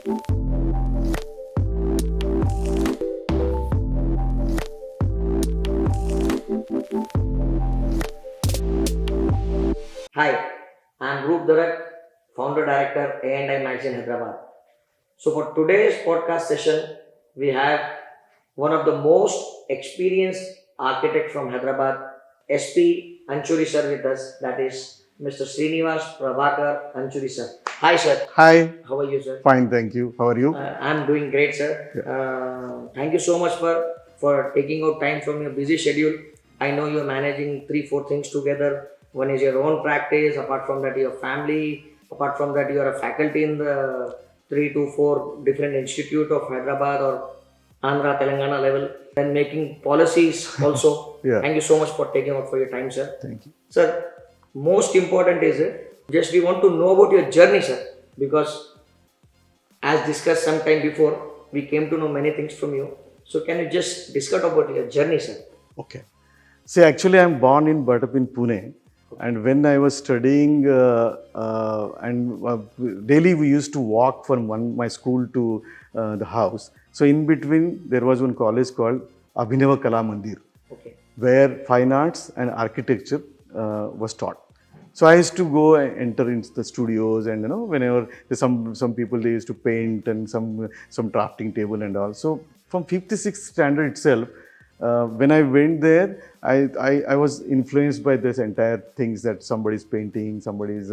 Hi, I'm Roop Darak, founder director A&I Magazine Hyderabad. So for today's podcast session, we have one of the most experienced architect from Hyderabad, S.P. Anchuri sir with us. That is Mr. Srinivas Prabhakar Anchuri sir. Hi sir. Hi, How are you sir? fine, thank you. How are you? I'm doing great sir. Thank you so much for taking out time from your busy schedule. I know you're managing 3-4 things together. One is your own practice, apart from that your family, apart from that you are a faculty in the 3 to 4 different institute of Hyderabad or Andhra, Telangana level, and making policies also. Yeah. Thank you so much for taking out for your time, sir. Thank you. Sir, most important is just we want to know about your journey, sir, because as discussed some time before, we came to know many things from you. So can you just discuss about your journey, sir? Okay. See, actually, I'm born in Batapin, Pune. And when I was studying, daily we used to walk from my school to the house. So in between, there was one college called Abhinava Kala Mandir, Okay. where fine arts and architecture was taught. So I used to go and enter into the studios, and whenever some people, they used to paint and some drafting table and all. So from 5th, 6th standard itself, when I went there, I was influenced by this entire things that somebody's painting, somebody's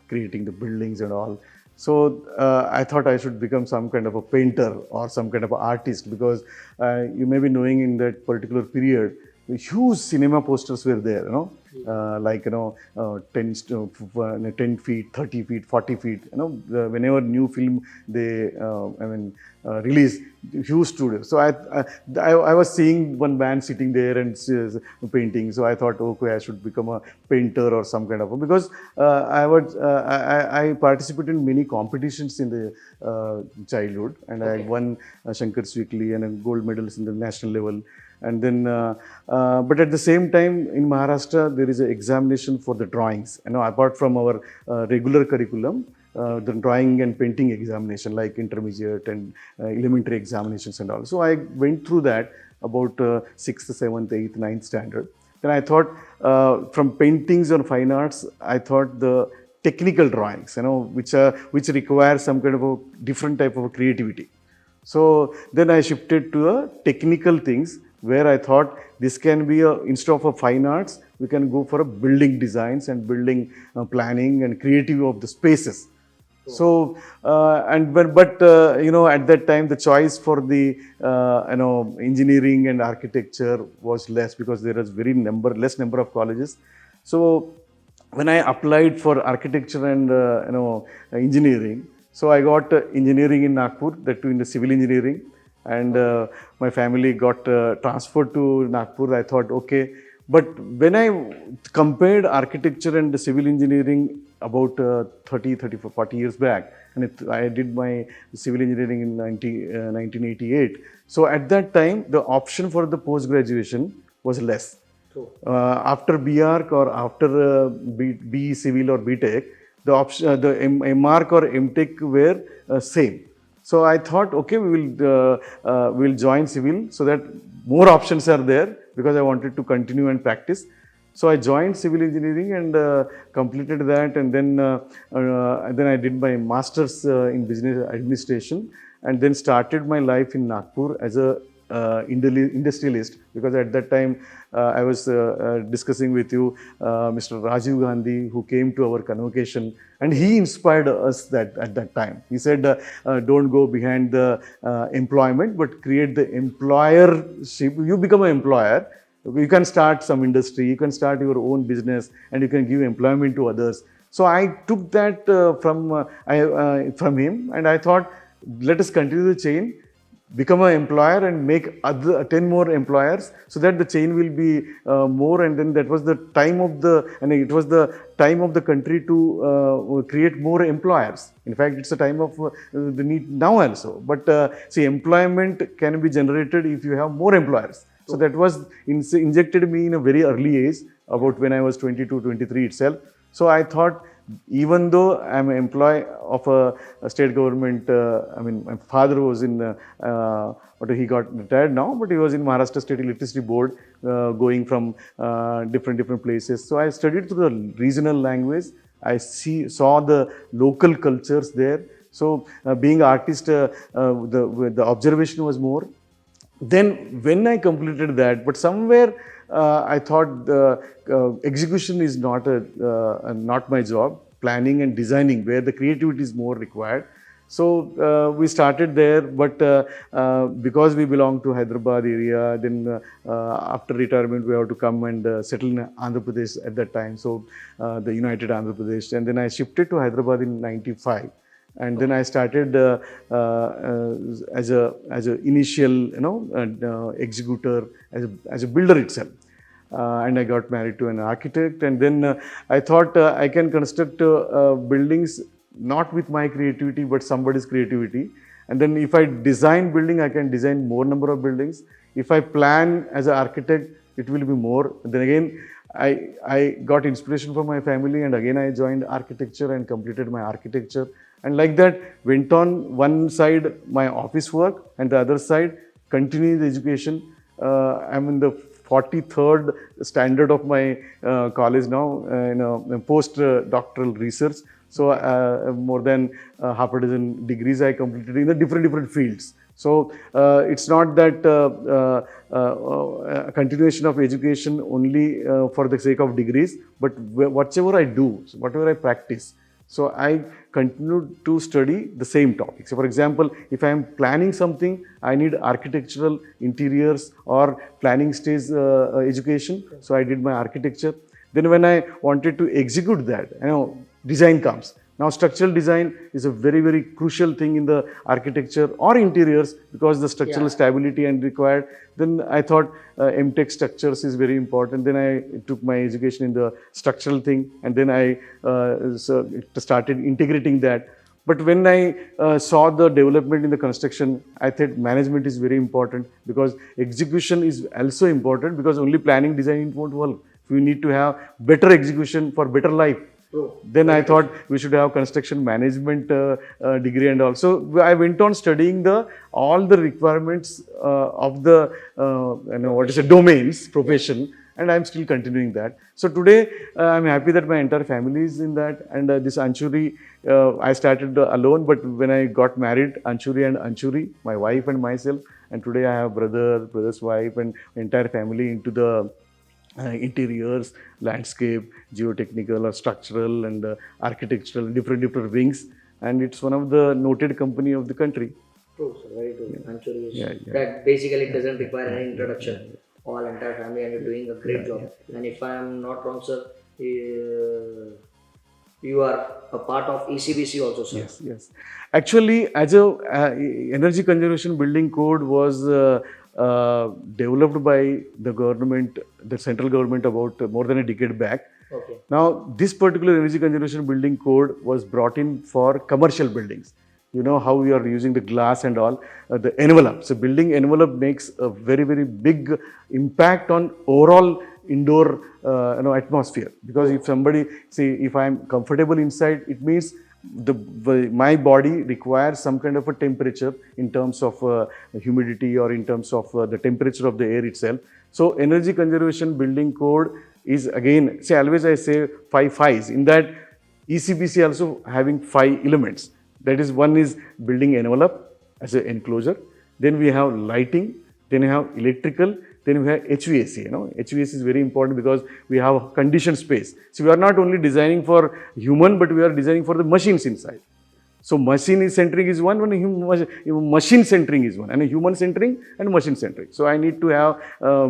creating the buildings and all. So I thought I should become some kind of a painter or some kind of an artist, because you may be knowing in that particular period, huge cinema posters were there, 10 feet, 30 feet, 40 feet, whenever new film they, release, huge studio. So I was seeing one man sitting there and painting. So I thought, okay, I should become a painter or some kind of because I participated in many competitions in the childhood, and I won Shankar's Weekly and gold medals in the national level. And then, but at the same time, in Maharashtra, there is an examination for the drawings. Apart from our regular curriculum, the drawing and painting examination, like intermediate and elementary examinations and all. So I went through that about 6th, 7th, 8th, 9th standard. Then I thought, from paintings or fine arts, I thought the technical drawings, which require some kind of a different type of creativity. So then I shifted to technical things, where I thought this can be instead of a fine arts, we can go for a building designs and building planning and creativity of the spaces. So at that time the choice for the engineering and architecture was less, because there was less number of colleges. So when I applied for architecture and engineering, so I got engineering in Nagpur, that too in the civil engineering. And my family got transferred to Nagpur. I thought, okay. But when I compared architecture and the civil engineering about 30, 40 years back, and I did my civil engineering in 1988. So at that time, the option for the post-graduation was less. After B.Arch or after B Civil or B.Tech, the option, the M.Arch or M.Tech were same. So I thought, okay, we'll join civil, so that more options are there, because I wanted to continue and practice. So I joined civil engineering and completed that, and then I did my master's in business administration, and then started my life in Nagpur as a industrialist, because at that time I was discussing with you Mr. Rajiv Gandhi, who came to our convocation, and he inspired us that at that time. He said, don't go behind the employment, but create the employership. You become an employer. You can start some industry, you can start your own business, and you can give employment to others. So I took that from him, and I thought, let us continue the chain, become an employer and make 10 more employers, so that the chain will be more. And then that was the time of it was the time of the country to create more employers. In fact, it's a time of the need now also. But see, employment can be generated if you have more employers. So that was injected me in a very early age, about when I was 22, 23 itself. So I thought, even though I'm an employee of a state government, my father was in, but he got retired now, but he was in Maharashtra State Electricity Board, going from different places. So I studied through the regional language. I saw the local cultures there. So being an artist, the observation was more. Then when I completed that, but somewhere I thought the execution is not my job. Planning and designing, where the creativity is more required. So we started there, but because we belong to Hyderabad area, then after retirement we have to come and settle in Andhra Pradesh at that time. So the United Andhra Pradesh, and then I shifted to Hyderabad in '95. And then I started as a initial, executor, as a builder itself. And I got married to an architect, and then I thought I can construct buildings not with my creativity but somebody's creativity. And then if I design building, I can design more number of buildings. If I plan as an architect, it will be more. Then again, I got inspiration from my family, and again I joined architecture and completed my architecture. And like that, went on one side my office work, and the other side continuing the education. I'm in the 43rd standard of my college now, post-doctoral research. So more than half a dozen degrees I completed in the different fields. So it's not that continuation of education only for the sake of degrees, but whatever I do, whatever I practice. So I continue to study the same topics. So for example, if I am planning something, I need architectural interiors or planning stage education. So I did my architecture. Then when I wanted to execute that, design comes. Now structural design is a very crucial thing in the architecture or interiors, because the structural stability and required. Then I thought MTech structures is very important. Then I took my education in the structural thing, and then I started integrating that. But when I saw the development in the construction, I thought management is very important, because execution is also important, because only planning, design won't work. We need to have better execution for better life. Then I thought we should have construction management degree, and also I went on studying all the requirements of the domains, profession, and I'm still continuing that. So today I'm happy that my entire family is in that, and this Anchuri, I started alone, but when I got married, Anchuri, my wife and myself, and today I have brother's wife, and entire family into the interiors, landscape, geotechnical or structural and architectural, different wings, and it's one of the noted company of the country. True, sir, very true. Anchuri is that basically it doesn't require any introduction. All entire family, and you're doing a great job. And if I am not wrong, sir, you are a part of ECBC also, sir. Yes. Actually, as a energy conservation building code was developed by the government, the central government, about more than a decade back. Okay. Now, this particular energy conservation building code was brought in for commercial buildings. You know how we are using the glass and all, the envelope. So, building envelope makes a very big impact on overall indoor atmosphere. Because if somebody, if I am comfortable inside, it means my body requires some kind of a temperature in terms of humidity or in terms of the temperature of the air itself. So energy conservation building code is, again, always I say 5 5s. In that, ECBC also having 5 elements. That is, one is building envelope as an enclosure. Then we have lighting. Then we have electrical. Then we have HVAC. HVAC is very important because we have conditioned space. So we are not only designing for human, but we are designing for the machines inside. So machine centering is one, machine centering is one, and a human centering and machine centering. So I need to have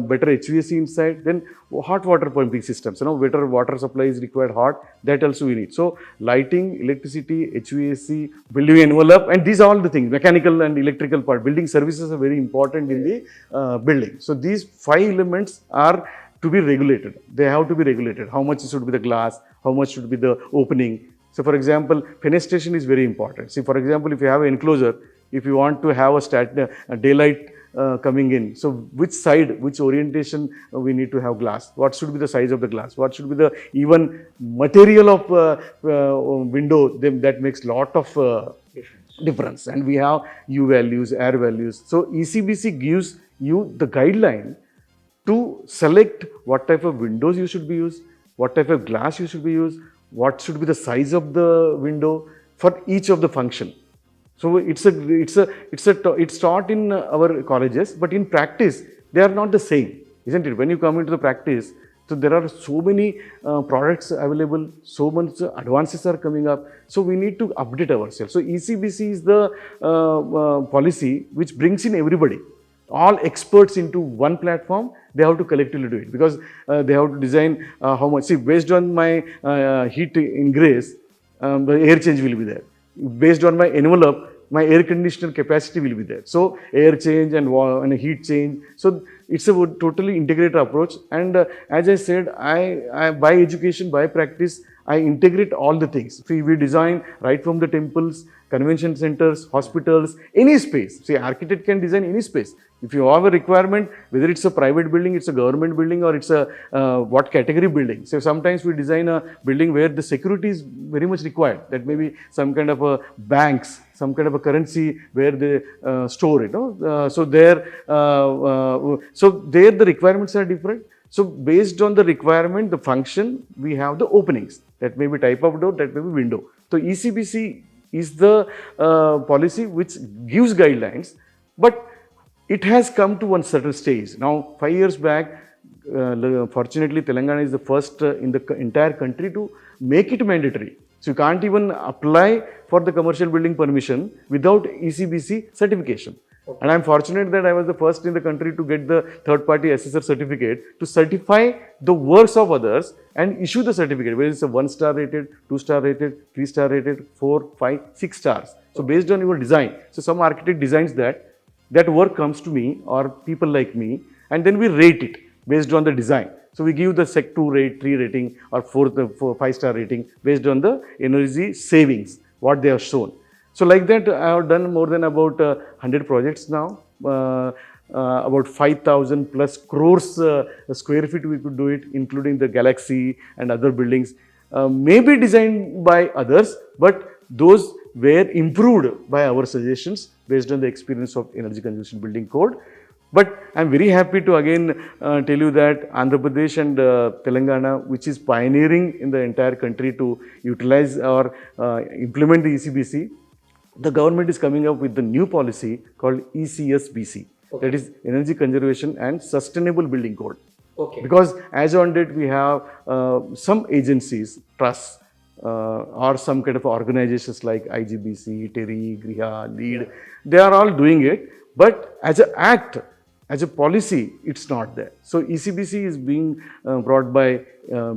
better HVAC inside. Then hot water pumping systems, better water supply is required hot, that also we need. So lighting, electricity, HVAC, building envelope, and these are all the things, mechanical and electrical part. Building services are very important in the building. So these 5 elements are to be regulated. They have to be regulated. How much should be the glass, how much should be the opening. So for example, fenestration is very important. See, for example, if you have an enclosure, if you want to have a daylight coming in. So which side, which orientation we need to have glass? What should be the size of the glass? What should be the even material of window? That makes lot of difference. And we have U values, air values. So ECBC gives you the guideline to select what type of windows you should be used, what type of glass you should be used, what should be the size of the window for each of the function. So it's taught in our colleges, but in practice they are not the same, isn't it? When you come into the practice, so there are so many products available, so much advances are coming up. So we need to update ourselves. So ECBC is the policy which brings in everybody, all experts into one platform. They have to collectively do it because they have to design how much. See, based on my heat ingress, the air change will be there. Based on my envelope, my air conditioner capacity will be there. So air change and heat change. So it's a totally integrated approach. And as I said, I by education, by practice, I integrate all the things. See, we design right from the temples, convention centers, hospitals, any space. See, architect can design any space. If you have a requirement, whether it's a private building, it's a government building, or it's a what category building. So sometimes we design a building where the security is very much required. That may be some kind of a banks, some kind of a currency where they store it. So there the requirements are different. So based on the requirement, the function, we have the openings. That may be type of door, that may be window. So ECBC is the policy which gives guidelines, but it has come to one certain stage. Now, 5 years back, fortunately, Telangana is the first in the entire country to make it mandatory. So you can't even apply for the commercial building permission without ECBC certification. Okay. And I'm fortunate that I was the first in the country to get the third-party assessor certificate to certify the works of others and issue the certificate, whether it's a 1-star rated, 2-star rated, 3-star rated, 4, 5, 6 stars. So based on your design. So some architect designs that work comes to me or people like me, and then we rate it based on the design. So we give the Sec 2 rate, 3 rating or 4, 5-star rating based on the energy savings, what they have shown. So like that, I have done more than about 100 projects now, about 5,000 plus crores square feet we could do it, including the Galaxy and other buildings, maybe designed by others, but those were improved by our suggestions based on the experience of Energy Conservation Building Code. But I'm very happy to again tell you that Andhra Pradesh and Telangana, which is pioneering in the entire country to utilize or implement the ECBC, the government is coming up with the new policy called ECSBC. Okay. That is Energy Conservation and Sustainable Building Code. Okay. Because as on date, we have some agencies, trusts, or some kind of organizations like IGBC, TERI, GRIHA, LEED, they are all doing it. But as an act, as a policy, it's not there. So ECBC is being brought by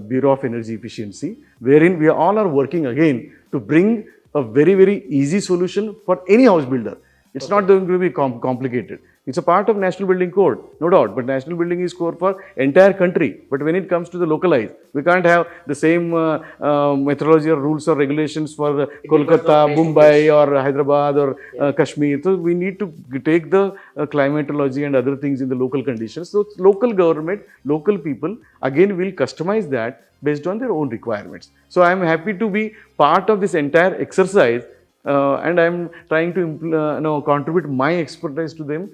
Bureau of Energy Efficiency, wherein we all are working again to bring a very, very easy solution for any house builder. It's not going to be complicated. It's a part of National Building Code, no doubt, but National Building is core for entire country. But when it comes to the localized, we can't have the same methodology or rules or regulations for Kolkata, Mumbai or Hyderabad or Kashmir. So we need to take the climatology and other things in the local conditions. So local government, local people, again will customize that based on their own requirements. So I am happy to be part of this entire exercise and I am trying to contribute my expertise to them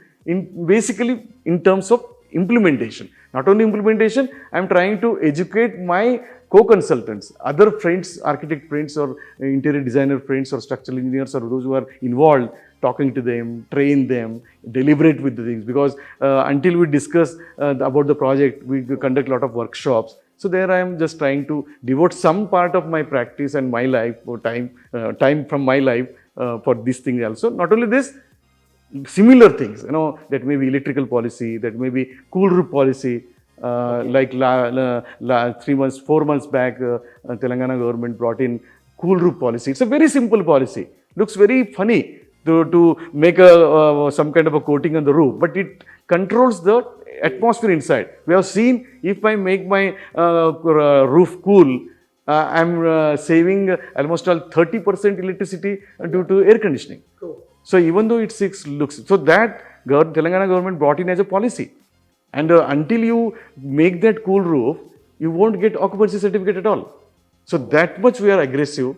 basically in terms of implementation. Not only implementation, I am trying to educate my co-consultants, other friends, architect friends or interior designer friends or structural engineers or those who are involved, talking to them, train them, deliberate with the things, because until we discuss about the project, we conduct a lot of workshops. So there I am just trying to devote some part of my practice and my life or time from my life for this thing also. Not only this, similar things, that may be electrical policy, that may be cool roof policy, like 4 months back, Telangana government brought in cool roof policy. It's a very simple policy. Looks very funny to make some kind of a coating on the roof, but it controls the atmosphere inside. We have seen if I make my roof cool, I'm saving almost 30% electricity due to air conditioning. Cool. So even though it looks, so that Telangana government brought in as a policy. And until you make that cool roof, you won't get occupancy certificate at all. So that much we are aggressive.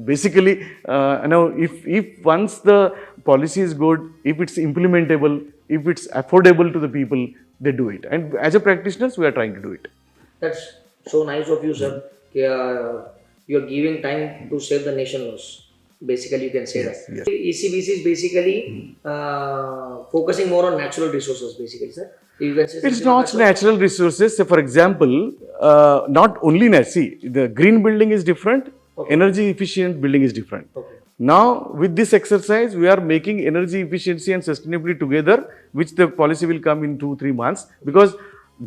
Basically, now if once the policy is good, if it's implementable, if it's affordable to the people, they do it. And as a practitioners, we are trying to do it. That's so nice of you, sir. You're giving time to save the nation laws. Basically, you can say Yes, that. yes. ECBC is basically focusing more on natural resources, basically, sir. You can say It's something on not that, sir? natural resources. Say, for example, not only see, the green building is different, energy efficient building is different. Okay. Now, with this exercise, we are making energy efficiency and sustainability together, which the policy will come in 2-3 months. Because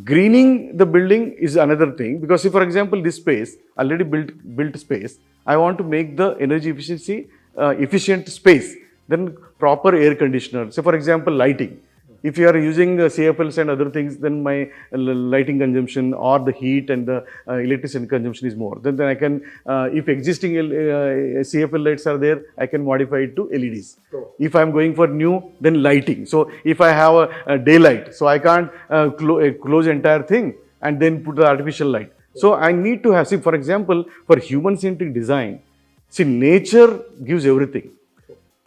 greening the building is another thing. Because, see, for example, this space, already built space, I want to make the energy efficiency efficient space. Then proper air conditioner. So, for example, lighting. If you are using CFLs and other things, then my lighting consumption or the heat and the electricity consumption is more. Then I can, if existing CFL lights are there, I can modify it to LEDs. True. If I am going for new, then lighting. So if I have a daylight, so I can't close entire thing and then put the artificial light. So I need to have, see, for example, for human-centric design, see, nature gives everything.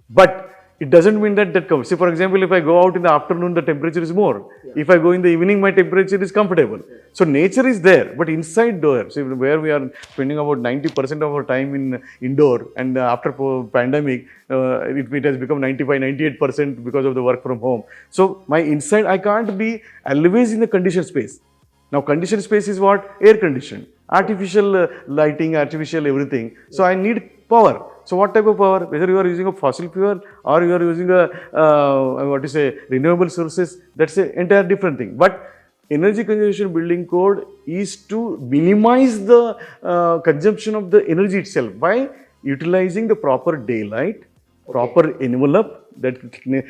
But it doesn't mean that comes. See, for example, if I go out in the afternoon, the temperature is more. Yeah. If I go in the evening, my temperature is comfortable. Yeah. So nature is there, but inside door, see, where we are spending about 90% of our time in indoor, and after pandemic, it has become 95-98% because of the work from home. So my inside, I can't be always in the conditioned space. Now conditioned space is what? Air conditioned, artificial lighting, artificial everything. So I need power. So what type of power? Whether you are using a fossil fuel or you are using a renewable sources, that's an entire different thing. But energy conservation building code is to minimize the consumption of the energy itself by utilizing the proper daylight, proper envelope, that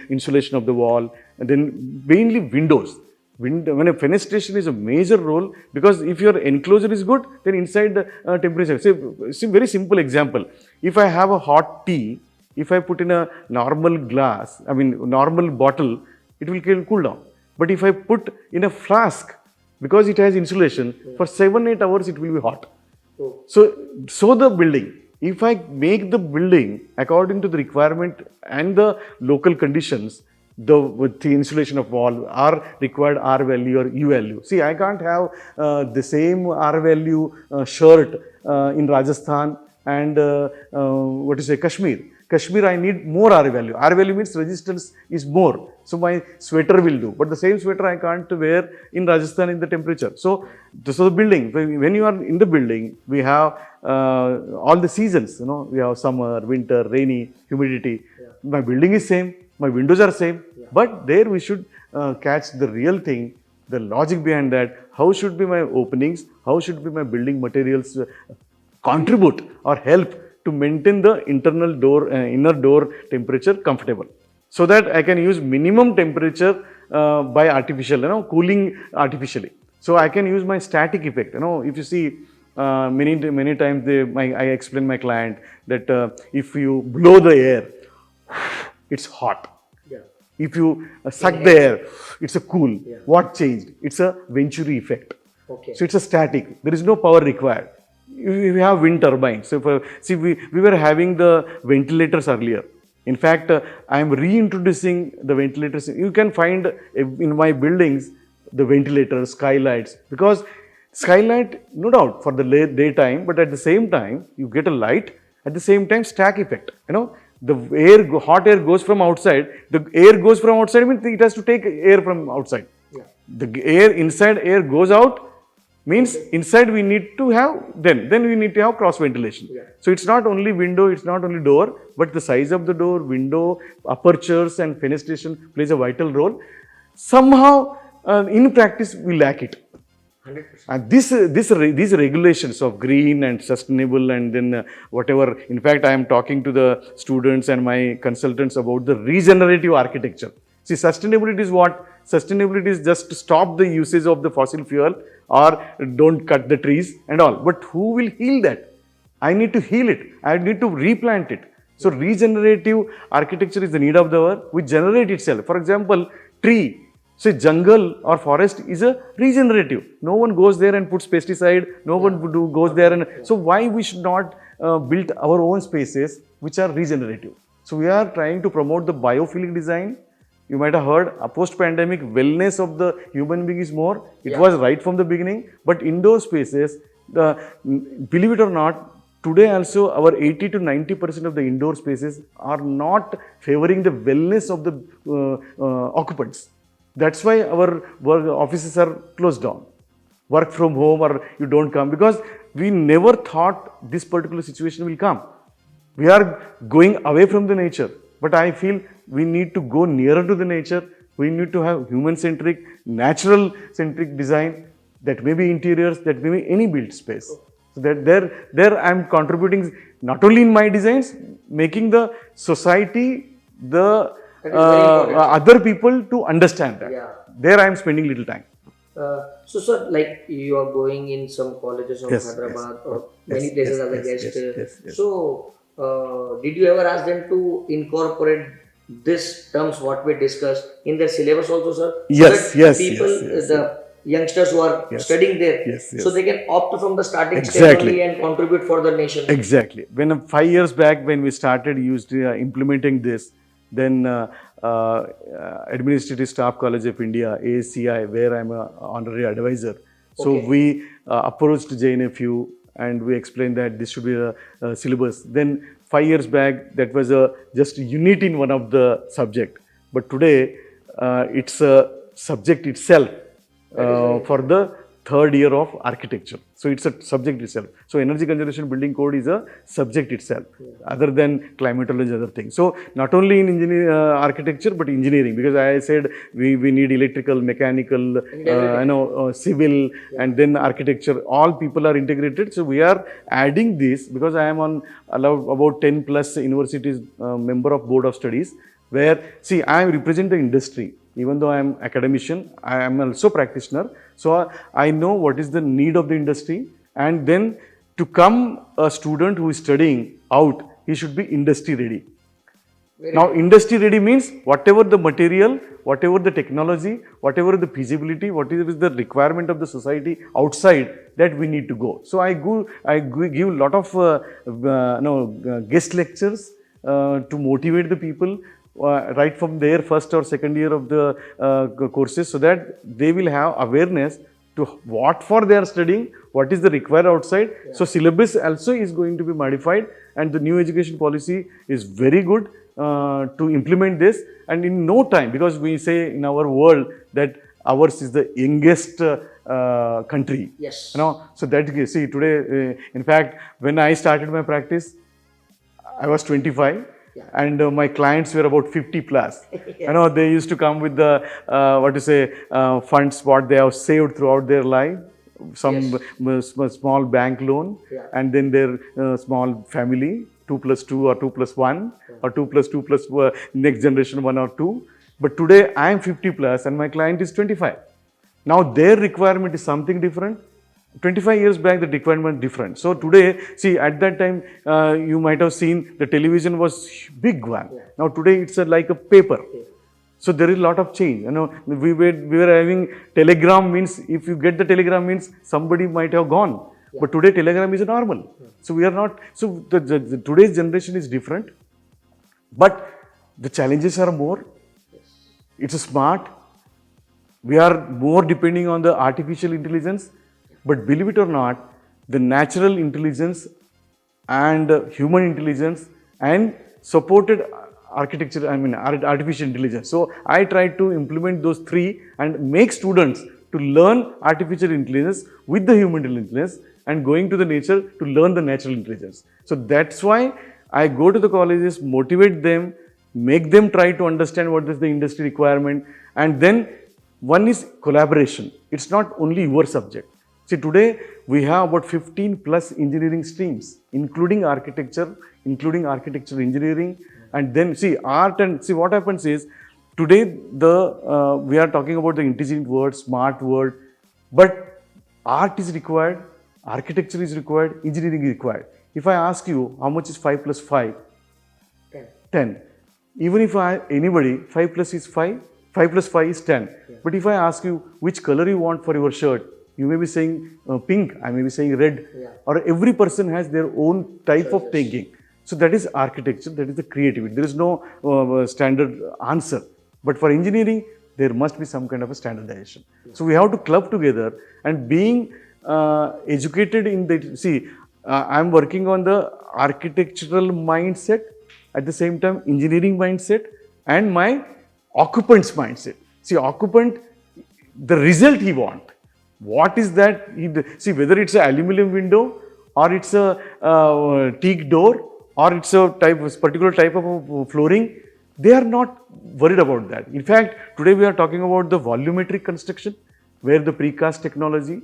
insulation of the wall, and then mainly windows. When a fenestration is a major role, because if your enclosure is good, then inside the temperature. See, very simple example. If I have a hot tea, if I put in a normal glass, normal bottle, it will cool down. But if I put in a flask, because it has insulation, for 7-8 hours it will be hot. So the building, if I make the building according to the requirement and the local conditions, with the insulation of wall are required R value or U value. See, I can't have the same R value shirt in Rajasthan and Kashmir. Kashmir, I need more R value. R value means resistance is more. So my sweater will do. But the same sweater I can't wear in Rajasthan in the temperature. So the building, when you are in the building, we have all the seasons. We have summer, winter, rainy, humidity. Yeah. My building is same. My windows are same, but there we should catch the real thing, the logic behind that. How should be my openings? How should be my building materials contribute or help to maintain the internal door, inner door temperature comfortable, so that I can use minimum temperature by artificial, cooling artificially. So I can use my static effect. If you see many times I explain my client that if you blow the air, it's hot. Yeah. If you suck the air, it's a cool. Yeah. What changed? It's a Venturi effect. Okay. So it's a static. There is no power required. We have wind turbines. So we were having the ventilators earlier. In fact, I am reintroducing the ventilators. You can find in my buildings the ventilators, skylights, because skylight, no doubt, for the daytime, but at the same time, you get a light. At the same time, stack effect. The hot air goes from outside. The air goes from outside means it has to take air from outside. Yeah. The air inside air goes out means inside we need to have then we need to have cross ventilation. Yeah. So it's not only window, it's not only door, but the size of the door, window, apertures and fenestration plays a vital role. Somehow in practice we lack it. 100%. And these regulations of green and sustainable and then whatever, in fact, I am talking to the students and my consultants about the regenerative architecture. See, sustainability is what? Sustainability is just to stop the usage of the fossil fuel or don't cut the trees and all. But who will heal that? I need to heal it. I need to replant it. So regenerative architecture is the need of the hour, which generate itself. For example, tree. Say jungle or forest is a regenerative. No one goes there and puts pesticide. No one goes there and so why we should not build our own spaces which are regenerative. So we are trying to promote the biophilic design. You might have heard post-pandemic wellness of the human being is more. It was right from the beginning. But indoor spaces, believe it or not, today also our 80 to 90% of the indoor spaces are not favoring the wellness of the occupants. That's why our work offices are closed down. Work from home or you don't come because we never thought this particular situation will come. We are going away from the nature. But I feel we need to go nearer to the nature. We need to have human-centric, natural-centric design that may be interiors, that may be any built space. So that there I am contributing not only in my designs, making the society, the other people to understand that. There I am spending little time. So, sir, like you are going in some colleges of Hyderabad or many places as a guest. So, did you ever ask them to incorporate these terms what we discussed in their syllabus also, sir? Yes, so that people, the youngsters who are studying there, so they can opt from the starting stage only and contribute for the nation. Exactly. When 5 years back, when we started implementing this, then Administrative Staff College of India, ASCI, where I'm an honorary advisor. So we approached JNFU and we explained that this should be a syllabus. Then 5 years back, that was just a unit in one of the subject. But today, it's a subject itself for the third year of architecture. So it's a subject itself. So energy conservation building code is a subject itself, other than climatology, other things. So not only in architecture, but engineering, because I said we need electrical, mechanical, civil, and then architecture. All people are integrated. So we are adding this because I am on about 10 plus universities member of board of studies, where see I represent the industry. Even though I am academician, I am also practitioner. So I know what is the need of the industry, and then to come a student who is studying out, he should be industry ready. Now industry ready means whatever the material, whatever the technology, whatever the feasibility, whatever is the requirement of the society outside, that we need to go. So I give a lot of guest lectures to motivate the people. Right from their first or second year of the courses, so that they will have awareness to what for they are studying, what is the required outside. So syllabus also is going to be modified, and the new education policy is very good to implement this. And in no time, because we say in our world that ours is the youngest country. Yes. So that see today, in fact, when I started my practice, I was 25. And my clients were about 50 plus. They used to come with the funds what they have saved throughout their life, some small bank loan, and then their small family, 2 plus 2 or 2 plus 1 or 2 plus 2 plus next generation 1 or 2. But today I am 50 plus and my client is 25. Now their requirement is something different. 25 years back, the requirement different. So today, see, at that time, you might have seen the television was big one. Now today, it's like a paper. So there is a lot of change. We were having telegram means, if you get the telegram means somebody might have gone. But today, telegram is normal. So we are not, so the today's generation is different. But the challenges are more. It's smart. We are more depending on the artificial intelligence. But believe it or not, the natural intelligence and human intelligence and supported architecture, artificial intelligence. So I try to implement those three and make students to learn artificial intelligence with the human intelligence and going to the nature to learn the natural intelligence. So that's why I go to the colleges, motivate them, make them try to understand what is the industry requirement. And then one is collaboration. It's not only your subject. See, today we have about 15 plus engineering streams, including architecture engineering, and then see art. And see what happens is today we are talking about the intelligent word, smart word, but art is required, architecture is required, engineering is required. If I ask you how much is 5 plus 5, 10. Even if anybody, 5 plus is 5, 5 plus 5 is 10. But if I ask you which color you want for your shirt, you may be saying pink, I may be saying red, or every person has their own type of thinking. So that is architecture, that is the creativity. There is no standard answer. But for engineering, there must be some kind of a standardization. So we have to club together, and being educated in the, see, I am working on the architectural mindset, at the same time engineering mindset, and my occupant's mindset. See, occupant, the result he want. What is that? See, whether it's an aluminum window, or it's a teak door, or it's a particular type of flooring, they are not worried about that. In fact, today we are talking about the volumetric construction, where the precast technology,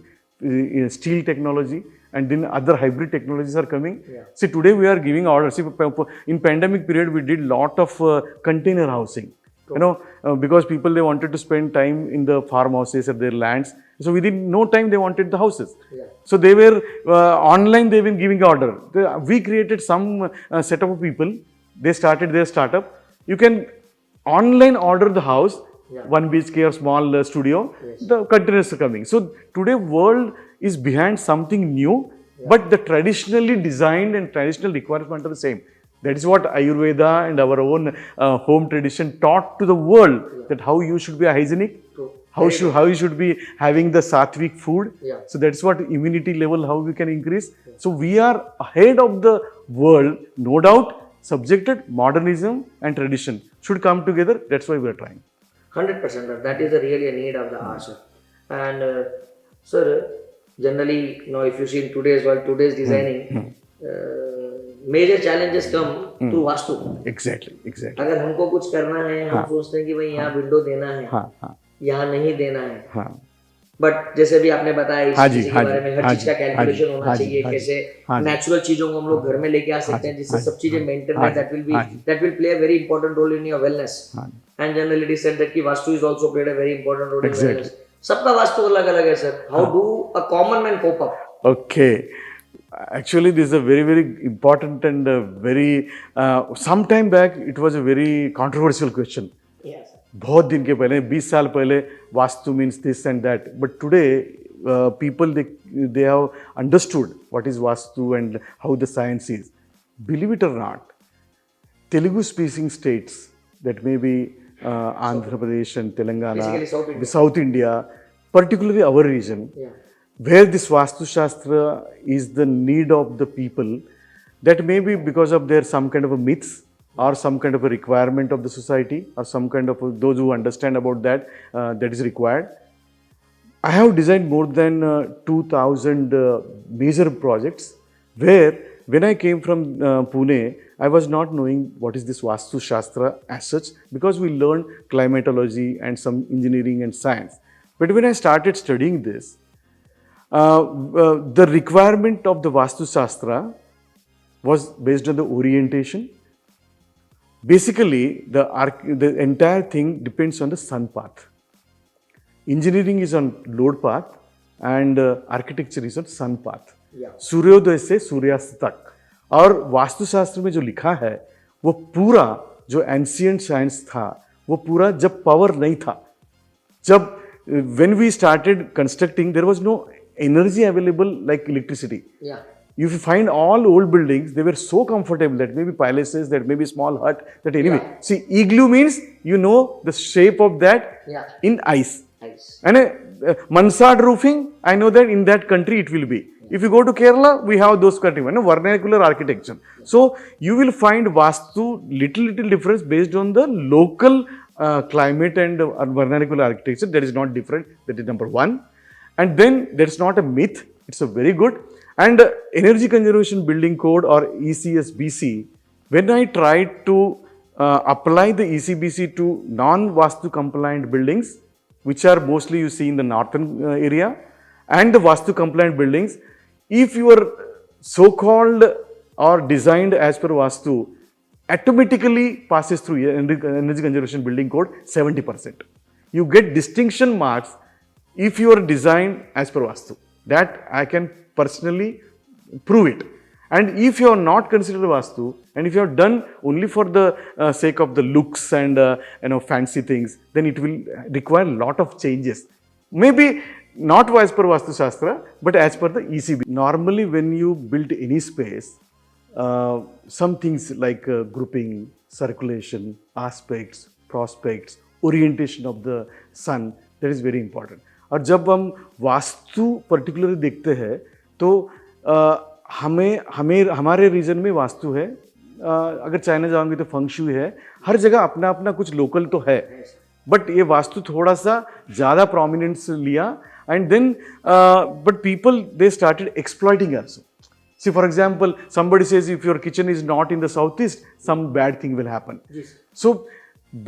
steel technology, and then other hybrid technologies are coming. See, today we are giving orders. See, in pandemic period, we did lot of container housing. You know, because people, they wanted to spend time in the farmhouses at their lands. So within no time, they wanted the houses. So they were online, they've been giving order. We created some set of people. They started their startup. You can online order the house, 1 BHK or small studio, the containers are coming. So today world is behind something new, but the traditionally designed and traditional requirements are the same. That is what Ayurveda and our own home tradition taught to the world, that how you should be hygienic, how you should be having the sattvic food. So that's what immunity level, how we can increase. So we are ahead of the world, no doubt. Subjected modernism and tradition should come together. That's why we are trying. 100%. That is really a need of the hour, sir. And sir, generally, you know, if you see in today's world, today's designing, major challenges come through Vastu. Exactly. अगर हमको कुछ करना है, हम सोचते हैं कि भाई यहाँ विंडो देना है, यहाँ नहीं देना है. बट जैसे भी आपने बताया इस चीज के बारे में, हर चीज का कैलकुलेशन होना चाहिए, कैसे नेचुरल चीजों को हम लोग घर में लेके आ सकते हैं, जिससे सब चीजें मेंटेन है. That will play a very important role in your wellness. And generally it is said that कि vastu is also played a very important role in wellness. सबका वास्तु अलग अलग है sir. How do a common man cope up? Okay. Actually, this is a very, very important and very, some time back, it was a very controversial question. Yes. बहुत दिन के पहले, 20 साल पहले, Vastu means this and that. But today, people, they have understood what is Vastu and how the science is. Believe it or not, Telugu speaking states, that may be Andhra Pradesh and Telangana, South India, particularly our region, where this Vastu Shastra is the need of the people, that may be because of their some kind of a myths, or some kind of a requirement of the society, or some kind of those who understand about that, that is required. I have designed more than 2,000 major projects, where when I came from Pune, I was not knowing what is this Vastu Shastra as such, because we learned climatology and some engineering and science. But when I started studying this, the requirement of the Vastu Shastra was based on the orientation. Basically, the entire thing depends on the sun path. Engineering is on load path, and architecture is on sun path. सूर्योदय से सूर्यास्त तक. और वास्तुशास्त्र में जो लिखा है, वो पूरा जो एंशिएंट साइंस था, वो पूरा जब पावर नहीं था, जब when we started constructing, there was no energy available like electricity. If you find all old buildings, they were so comfortable, that maybe palaces, that maybe small hut, that anyway. See, igloo means, you know the shape of that in ice. And mansard roofing, I know that in that country it will be. If you go to Kerala, we have those country, vernacular architecture. So you will find Vastu little difference based on the local climate and vernacular architecture. That is not different. That is number one. And then that's not a myth. It's a very good. And Energy Conservation Building Code, or ECSBC, when I tried to apply the ECBC to non-Vastu compliant buildings, which are mostly you see in the northern area, and the Vastu compliant buildings, if you are so-called or designed as per Vastu, automatically passes through Energy Conservation Building Code 70%. You get distinction marks if you are designed as per Vastu. That I can personally prove it. And if you are not considered Vastu, and if you have done only for the sake of the looks and fancy things, then it will require a lot of changes. Maybe not as per Vastu Shastra, but as per the ECB. Normally, when you build any space, some things like grouping, circulation, aspects, prospects, orientation of the sun, that is very important. और जब हम vastu particularly देखते हैं तो हमें हमें हमारे reason में वास्तु है, अगर चाइना जाओगे तो फंग शुई है, हर जगह अपना अपना कुछ लोकल तो है, बट ये वास्तु थोड़ा सा ज़्यादा प्रोमिनेंस लिया and then but people they started exploiting also. See, for example, somebody says if your kitchen is not in the southeast, some bad thing will happen. Yes. So,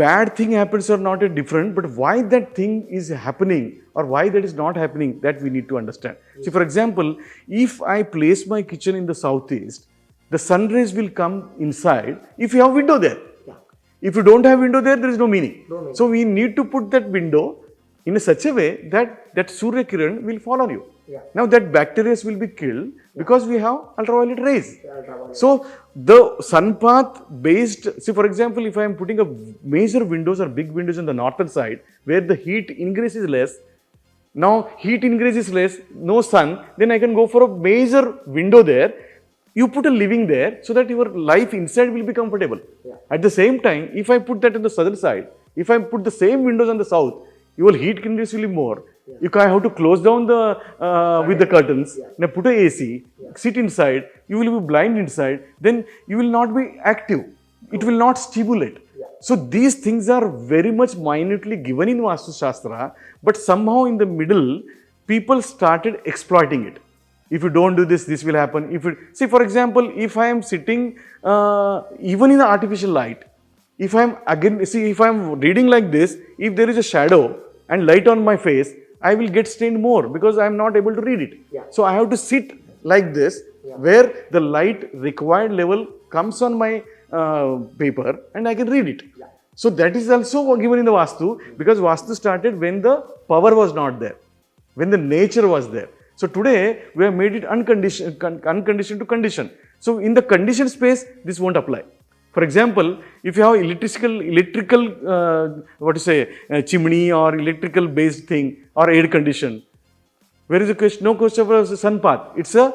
bad thing happens or not different, but why that thing is happening or why that is not happening, that we need to understand. Yes. See, for example, if I place my kitchen in the southeast, the sun rays will come inside if you have window there. Yeah. If you don't have window there, there is no meaning. So, we need to put that window in such a way that Surya Kiran will fall on you. Yeah. Now that bacteria will be killed because we have ultraviolet rays. So the sun path based, see for example, if I am putting a major windows or big windows on the northern side where the heat ingress is less, now heat ingress is less, no sun, then I can go for a major window there. You put a living there so that your life inside will be comfortable. Yeah. At the same time, if I put that on the southern side, if I put the same windows on the south, your heat ingress will be more. Yeah. You can have to close down the with the curtains. Yeah. Now put a AC. Yeah. Sit inside. You will be blind inside. Then you will not be active. It will not stimulate. Yeah. So these things are very much minutely given in Vastu Shastra, but somehow in the middle, people started exploiting it. If you don't do this, this will happen. If you see, for example, if I am sitting even in the artificial light, if I am again see if I am reading like this, if there is a shadow and light on my face, I will get stained more because I am not able to read it. Yeah. So I have to sit like this, yeah, where the light required level comes on my paper and I can read it. Yeah. So that is also given in the Vastu, because Vastu started when the power was not there, when the nature was there. So today we have made it unconditioned to condition. So in the conditioned space, this won't apply. For example, if you have electrical chimney or electrical based thing or air condition, where is the question? No question of sun path. It's a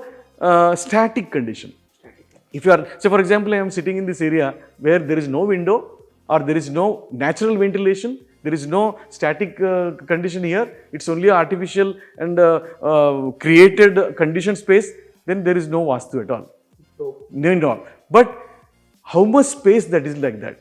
static condition. If you are, say for example, I am sitting in this area where there is no window or there is no natural ventilation, there is no static condition here, it's only artificial and created conditioned space, then there is no Vastu at all. No, no. But how much space that is like that?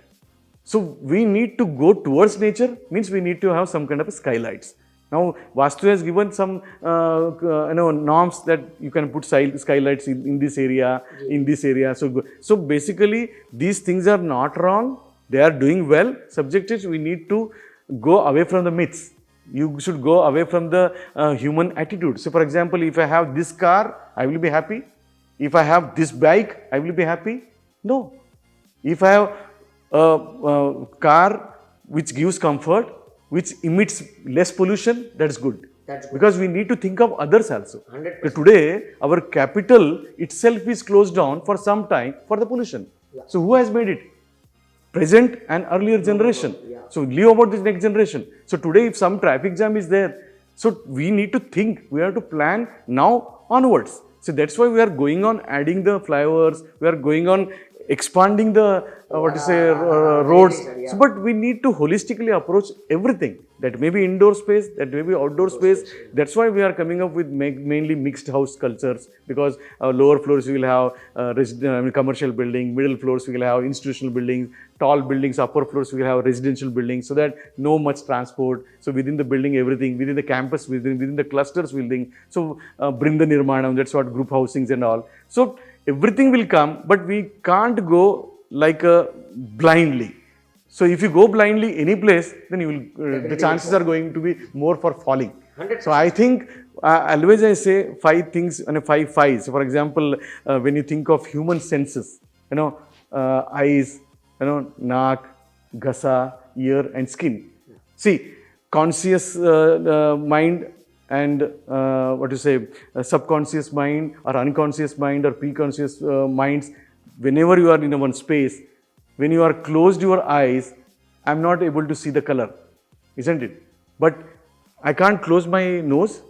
So we need to go towards nature, means we need to have some kind of skylights. Now Vastu has given some norms that you can put skylights in this area, in this area. So basically these things are not wrong. They are doing well. Subject is we need to go away from the myths. You should go away from the human attitude. So for example, if I have this car, I will be happy. If I have this bike, I will be happy. No. If I have a car which gives comfort, which emits less pollution, that's good. That's good. Because we need to think of others also. 100%. Today, our capital itself is closed down for some time for the pollution. Yeah. So who has made it? Present and earlier generation. Yeah. So leave about this next generation. So today if some traffic jam is there, so we need to think, we have to plan now onwards. So that's why we are going on adding the flyovers, we are going on expanding the roads. Yeah. So, but we need to holistically approach everything. That may be indoor space, that may be outdoor space. That's why we are coming up with mainly mixed house cultures, because lower floors we will have commercial building, middle floors we will have institutional buildings, tall buildings, upper floors we will have residential buildings, so that no much transport. So within the building, everything, within the campus, within the clusters building. So Brinda Nirmanam, that's what group housings and all. So everything will come, but we can't go like blindly. So if you go blindly any place, then you will the chances are going to be more for falling. 100%. So I think always I say 5 things and 5 fives. So for example, when you think of human senses, eyes, naak, gasa, ear and skin. See, conscious mind and what you say, subconscious mind or unconscious mind or preconscious minds. Whenever you are in one space, when you are closed your eyes, I'm not able to see the color, isn't it? But I can't close my nose.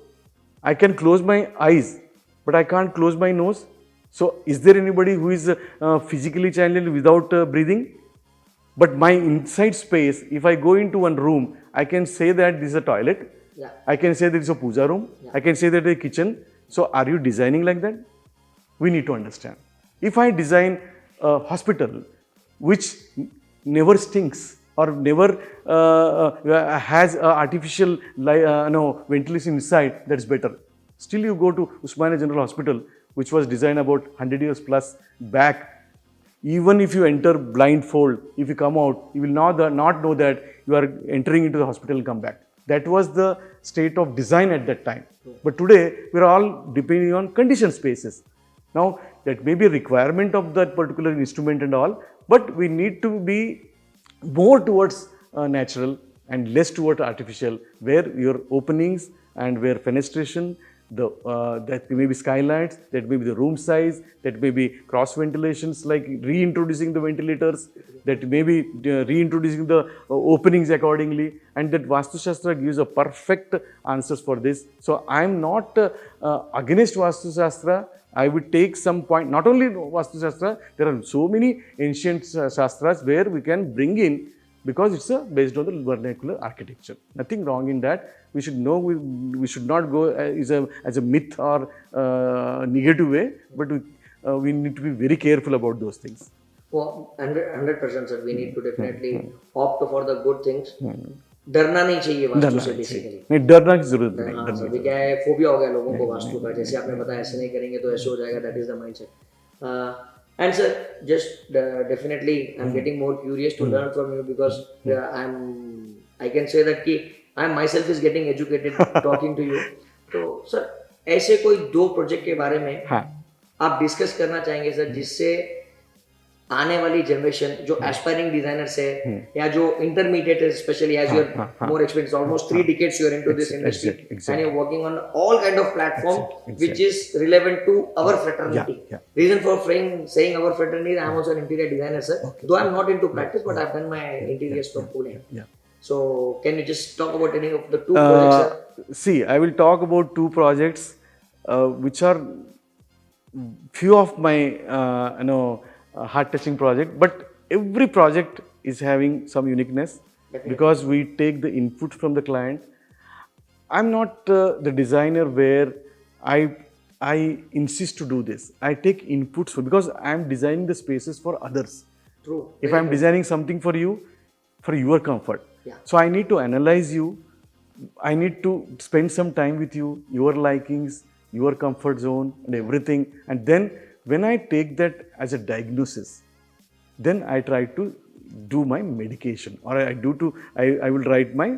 I can close my eyes, but I can't close my nose. So, is there anybody who is physically challenged without breathing? But my inside space, if I go into one room, I can say that this is a toilet. Yeah. I can say there is a puja room. Yeah. I can say that a kitchen. So, are you designing like that? We need to understand. If I design a hospital which never stinks or never has artificial ventilation inside, that's better. Still, you go to Usmania General Hospital, which was designed about 100 years plus back. Even if you enter blindfold, if you come out, you will not know that you are entering into the hospital and come back. That was the state of design at that time. But today, we are all depending on conditioned spaces. Now, that may be a requirement of that particular instrument and all, but we need to be more towards natural and less towards artificial, where your openings and where fenestration, that may be skylights, that may be the room size, that may be cross ventilations like reintroducing the ventilators, that may be reintroducing the openings accordingly, and that Vastu Shastra gives a perfect answers for this. So I am not against Vastu Shastra. I would take some point, not only Vastu Shastra, there are so many ancient Shastras where we can bring in, because it's based on the vernacular architecture. Nothing wrong in that. We should know, we should not go as a myth or negative way, but we need to be very careful about those things. Well, 100% sir, we need to definitely opt for the good things. डरना नहीं चाहिए वास्तु से basically. नहीं, डरना की जरूरत नहीं। हाँ सर, क्या है, फोबिया हो गया लोगों को वास्तु का, जैसे आपने बताया ऐसे नहीं करेंगे तो ऐसे हो जाएगा, that is the mindset. And sir, just definitely I am getting more curious to learn from you, because I can say that कि I am myself is getting educated talking to you. तो sir, ऐसे कोई 2 project के बारे में आप discuss करना चाहेंगे सर, जिससे आने वाली जनरेशन जो एस्पायरिंग डिजाइनर्स है या जो इंटरमीडिएट है, specially as you are more experience, almost 3 decades you are into this industry, and you're working on all kind of platform which is relevant to our fraternity. Reason for saying our fraternity, I am also an interior designer sir, though I am not into practice, but I've done my interiors from Pune. So can you just talk about any of the 2 projects sir? See, I will talk about 2 projects which are few of my heart-touching project, but every project is having some uniqueness. Definitely. Because we take the input from the client. I'm not the designer where I insist to do this. I take inputs because I'm designing the spaces for others. True. If I'm designing something for you, for your comfort. So I need to analyze you. I need to spend some time with you, your likings, your comfort zone and everything. And then when I take that as a diagnosis, then I try to do my medication, or I will write my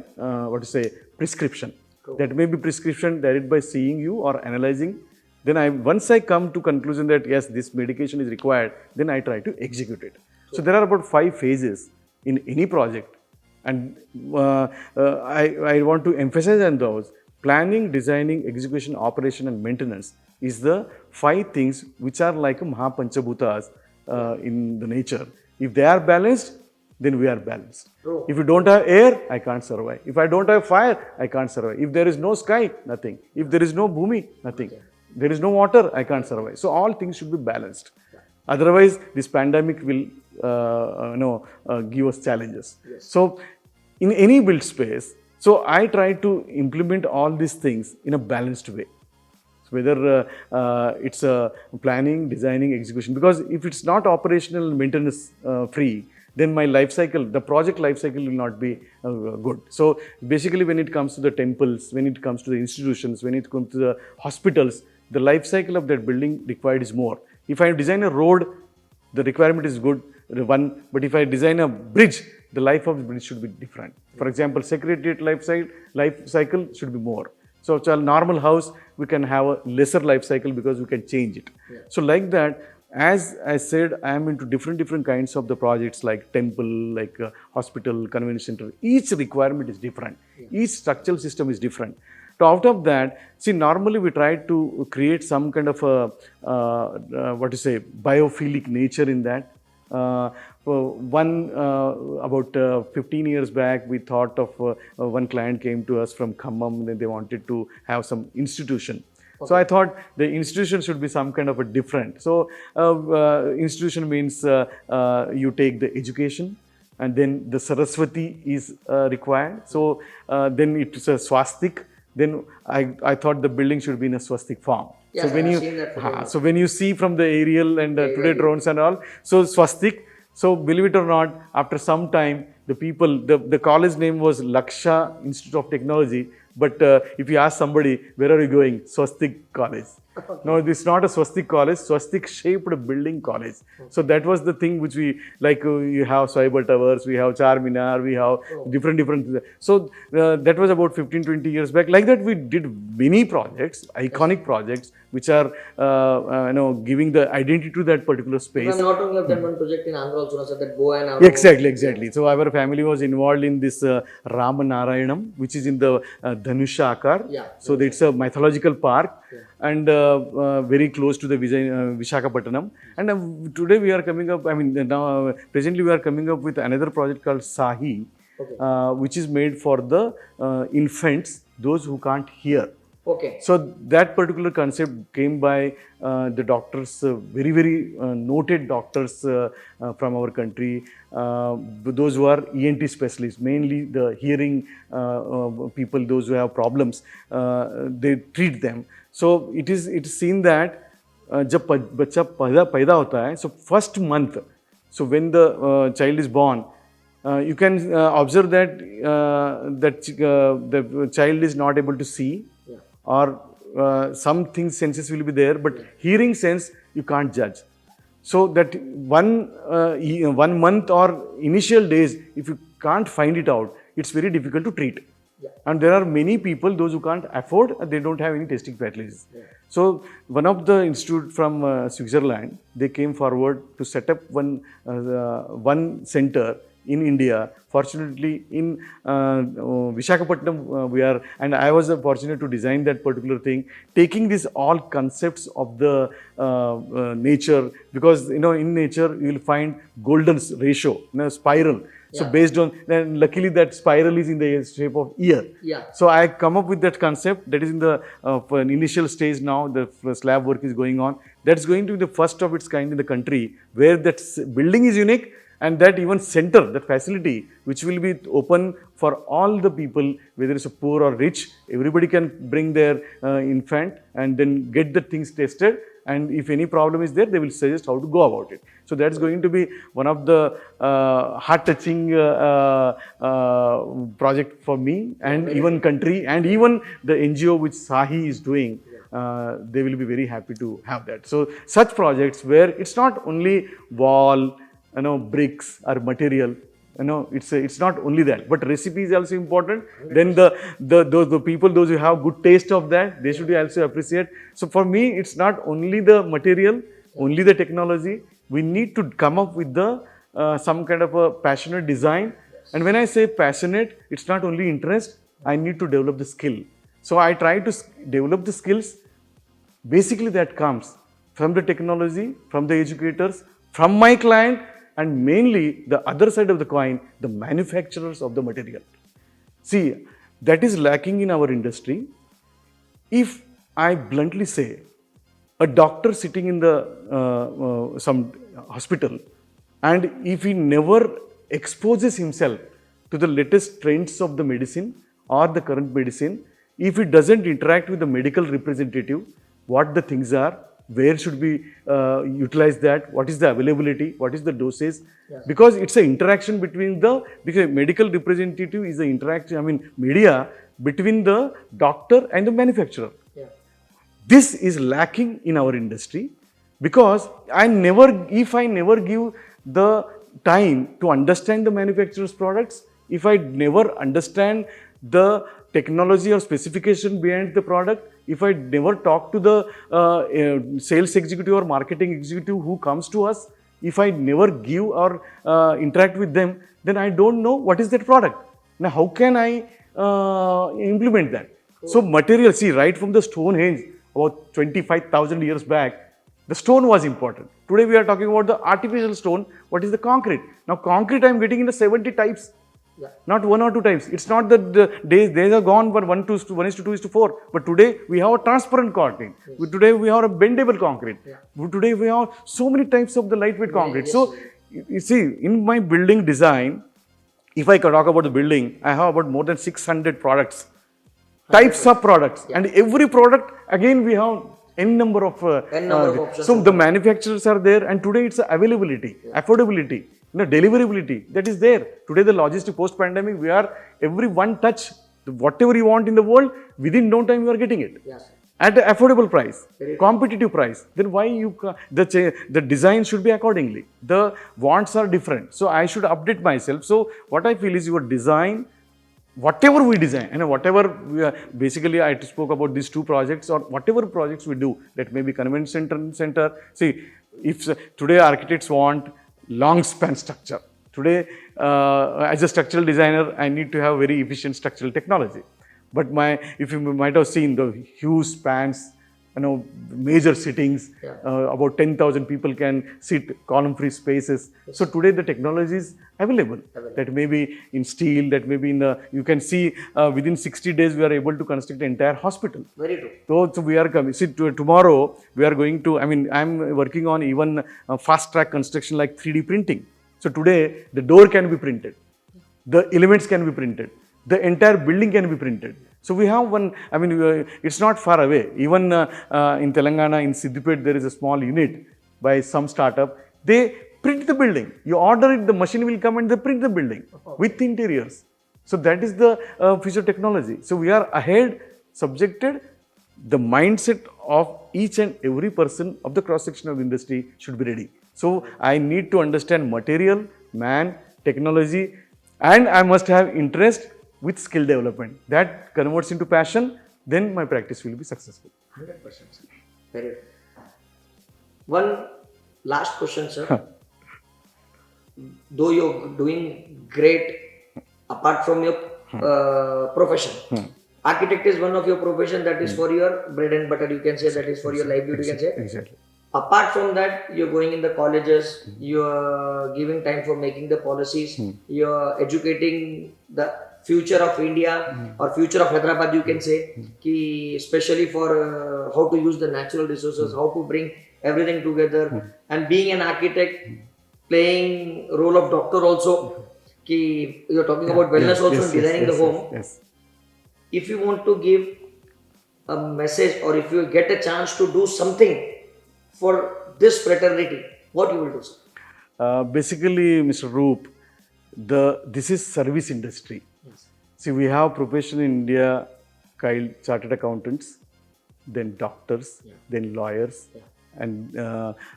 prescription. Cool. That may be prescription directly by seeing you or analyzing. Then once I come to conclusion that yes, this medication is required, then I try to execute it. Cool. So there are about 5 phases in any project, and I want to emphasize on those. Planning, designing, execution, operation and maintenance is the 5 things which are like Mahapanchabhutas in the nature. If they are balanced, then we are balanced. True. If you don't have air, I can't survive. If I don't have fire, I can't survive. If there is no sky, nothing. If there is no bhumi, nothing. Okay. There is no water, I can't survive. So all things should be balanced. Otherwise, this pandemic will give us challenges. Yes. So in any built space, so I try to implement all these things in a balanced way. So whether it's planning, designing, execution, because if it's not operational maintenance free, then my life cycle, the project life cycle will not be good. So basically when it comes to the temples, when it comes to the institutions, when it comes to the hospitals, the life cycle of that building required is more. If I design a road, the requirement is good, one, but if I design a bridge, the life of the bridge should be different. For example, secretariat life cycle should be more. So a normal house, we can have a lesser life cycle because we can change it. Yeah. So like that, as I said, I am into different kinds of the projects like temple, like hospital, convention center. Each requirement is different. Yeah. Each structural system is different. out of that, see, normally we try to create some kind of a, what to say, biophilic nature in that. About 15 years back, we thought of one client came to us from Khammam, then they wanted to have some institution. So I thought the institution should be some kind of a different. So institution means you take the education, and then the Saraswati is required. So then it's a swastik. Then I thought the building should be in a swastik form. Yeah, So when I've you seen that photo. so when you see from the aerial and today drones and all, so swastik. So believe it or not, after some time, the college name was Laksha Institute of Technology. But if you ask somebody, where are you going? Swastik College. No, this is not a swastik college, swastik shaped building college. So that was the thing which we, like you have Cyber Towers, we have Charminar, we have different. So that was about 15-20 years back. Like that, we did many projects, iconic projects, which are giving the identity to that particular space. I'm not only have done one project in Andhra also, so that Boa and Andhra. Exactly. So our family was involved in this Ramanarayanam, which is in the Dhanusha Akar. Yeah. So it's a mythological park, and very close to the Visakhapatnam. And today we are coming up, now presently we are coming up with another project called Sahi, which is made for the infants, those who can't hear. Okay. So that particular concept came by the doctors, very noted doctors from our country, those who are ENT specialists, mainly the hearing people, those who have problems, they treat them. So it's seen that जब बच्चा पैदा होता है, so first month, so when the child is born, you can observe that the child is not able to see, or some things senses will be there, but hearing sense you can't judge. So that one month or initial days, if you can't find it out, it's very difficult to treat. And there are many people, those who can't afford, they don't have any testing facilities. So one of the institute from Switzerland, they came forward to set up one center in India. Fortunately, in Visakhapatnam, we are, and I was fortunate to design that particular thing, taking these all concepts of the nature, because in nature you will find golden ratio, spiral. So based on, then luckily that spiral is in the shape of ear. So I come up with that concept that is in the initial stage now. The slab work is going on. That's going to be the first of its kind in the country, where that building is unique. And that even center, that facility, which will be open for all the people, whether it's a poor or rich, everybody can bring their infant and then get the things tested. And if any problem is there, they will suggest how to go about it. So that's going to be one of the heart-touching project for me, and even country, and even the NGO which Sahi is doing. They will be very happy to have that. So such projects where it's not only wall, bricks or material, it's not only that, but recipe is also important. Then the people, those who have good taste of that, they should also appreciate. So for me, it's not only the material, only the technology. We need to come up with the some kind of a passionate design. And when I say passionate, it's not only interest. I need to develop the skill. So I try to develop the skills. Basically, that comes from the technology, from the educators, from my client, and mainly the other side of the coin, the manufacturers of the material. See, that is lacking in our industry. If I bluntly say, a doctor sitting in the some hospital, and if he never exposes himself to the latest trends of the medicine or the current medicine, if he doesn't interact with the medical representative, what the things are, where should we utilize that, what is the availability, what is the dosage, because it's an interaction between because medical representative is the interaction, media between the doctor and the manufacturer. This is lacking in our industry, because if I never give the time to understand the manufacturer's products, if I never understand the technology or specification behind the product, if I never talk to the sales executive or marketing executive who comes to us, if I never give or interact with them, then I don't know what is that product. Now, how can I implement that? So material, see, right from the Stonehenge, about 25,000 years back, the stone was important. Today we are talking about the artificial stone. What is the concrete? Now concrete I am getting in the 70 types. Yeah. Not 1 or 2 times. It's not that the days are gone, but 1 is to 2 is to 4. But today we have a transparent concrete. Yes. Today we have a bendable concrete. Yeah. Today we have so many types of the lightweight concrete. Yes, So you see, in my building design, if I talk about the building, I have about more than 600 products, types of products, and every product again we have n number of options. so the manufacturers are there, and today it's availability, affordability, deliverability that is there. Today the logistic post pandemic, we are every one touch, whatever you want in the world, within no time you are getting it. Yes. At an affordable price, competitive price. Then why the design should be accordingly. The wants are different, so I should update myself. So what I feel is your design, whatever we design, and whatever basically I spoke about these 2 projects, or whatever projects we do, that may be convention center. See, if today architects want long span structure, today as a structural designer, I need to have very efficient structural technology. But if you might have seen the huge spans, major sittings, about 10,000 people can sit, column-free spaces. So today the technology is available. That may be in steel, that may be in you can see within 60 days we are able to construct an entire hospital. Very true. So we are coming. See, tomorrow we are going to, I'm working on even fast track construction like 3D printing. So today the door can be printed, the elements can be printed, the entire building can be printed. So we have one, it's not far away. Even in Telangana, in Siddipet, there is a small unit by some startup. They print the building. You order it, the machine will come and they print the building with interiors. So that is the future technology. So we are ahead, subjected. The mindset of each and every person of the cross-section of the industry should be ready. So I need to understand material, man, technology, and I must have interest with skill development. That converts into passion, then my practice will be successful. 100%, sir. Very good. One last question, sir. Though you're doing great apart from your profession, architect is one of your profession that is for your bread and butter, you can say, that is for your livelihood, you can say. Exactly. Apart from that, you're going in the colleges, you're giving time for making the policies, you're educating the future of India or future of Hyderabad, you can say, especially for how to use the natural resources, how to bring everything together, and being an architect, playing role of doctor also. You're talking about wellness also, and designing the home. Yes. If you want to give a message, or if you get a chance to do something for this fraternity, what you will do, sir? Basically, Mr. Roop, this is service industry. Yes. See, we have profession in India, chartered accountants, then doctors, then lawyers, and